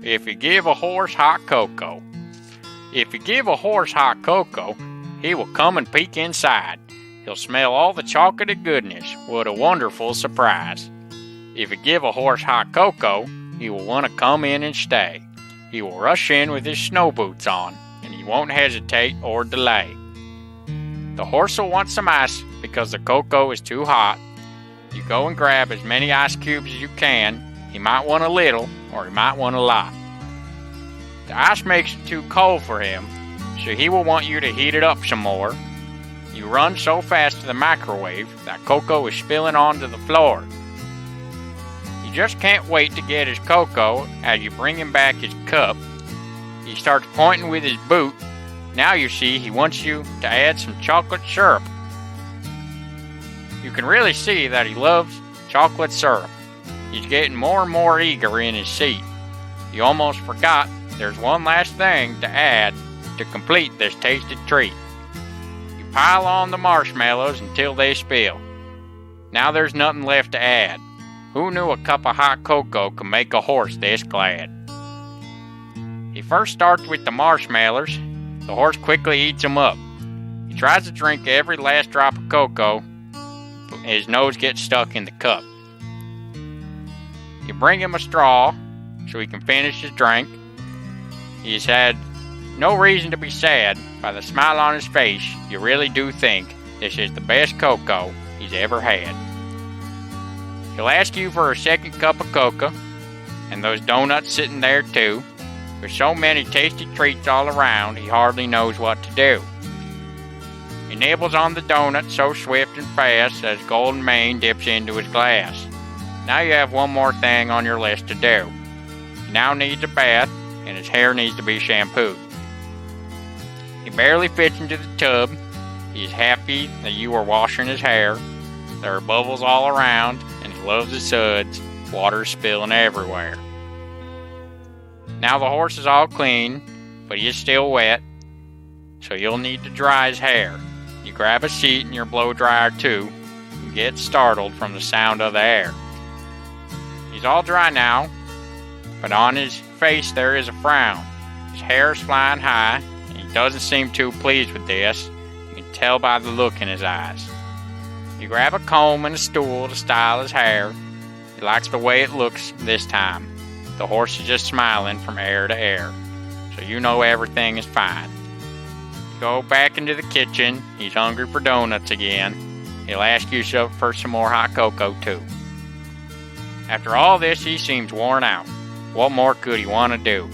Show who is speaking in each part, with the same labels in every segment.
Speaker 1: If you give a horse hot cocoa. If you give a horse hot cocoa, he will come and peek inside. He'll smell all the chocolatey goodness. What a wonderful surprise. If you give a horse hot cocoa, he will want to come in and stay. He will rush in with his snow boots on, and he won't hesitate or delay. The horse will want some ice because the cocoa is too hot. You go and grab as many ice cubes as you can. He might want a little, or he might want a lot. The ice makes it too cold for him, so he will want you to heat it up some more. You run so fast to the microwave that cocoa is spilling onto the floor. You just can't wait to get his cocoa as you bring him back his cup. He starts pointing with his boot. Now you see he wants you to add some chocolate syrup. You can really see that he loves chocolate syrup. He's getting more and more eager in his seat. You almost forgot there's one last thing to add to complete this tasty treat. You pile on the marshmallows until they spill. Now there's nothing left to add. Who knew a cup of hot cocoa could make a horse this glad? He first starts with the marshmallows. The horse quickly eats them up. He tries to drink every last drop of cocoa, but his nose gets stuck in the cup. You bring him a straw so he can finish his drink. He's had no reason to be sad. By the smile on his face, you really do think this is the best cocoa he's ever had. He'll ask you for a second cup of cocoa, and those donuts sitting there too. There's so many tasty treats all around, he hardly knows what to do. He nibbles on the donut so swift and fast as Golden Mane dips into his glass. Now you have one more thing on your list to do. He now needs a bath, and his hair needs to be shampooed. He barely fits into the tub. He's happy that you are washing his hair. There are bubbles all around, and he loves the suds. Water spilling everywhere. Now the horse is all clean, but he is still wet, so you'll need to dry his hair. You grab a sheet and your blow dryer too, and get startled from the sound of the air. He's all dry now, but on his face there is a frown. His hair is flying high, and he doesn't seem too pleased with this. You can tell by the look in his eyes. You grab a comb and a stool to style his hair. He likes the way it looks this time. The horse is just smiling from ear to ear, so you know everything is fine. You go back into the kitchen. He's hungry for donuts again. He'll ask you for some more hot cocoa too. After all this, he seems worn out. What more could he want to do?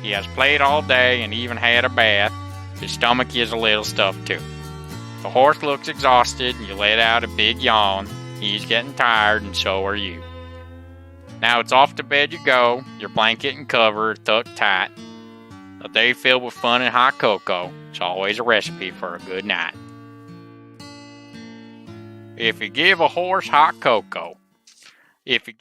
Speaker 1: He has played all day and even had a bath. His stomach is a little stuffed too. The horse looks exhausted, and you let out a big yawn. He's getting tired, and so are you. Now it's off to bed you go, your blanket and cover tucked tight. A day filled with fun and hot cocoa is always a recipe for a good night. If you give a horse hot cocoa. If you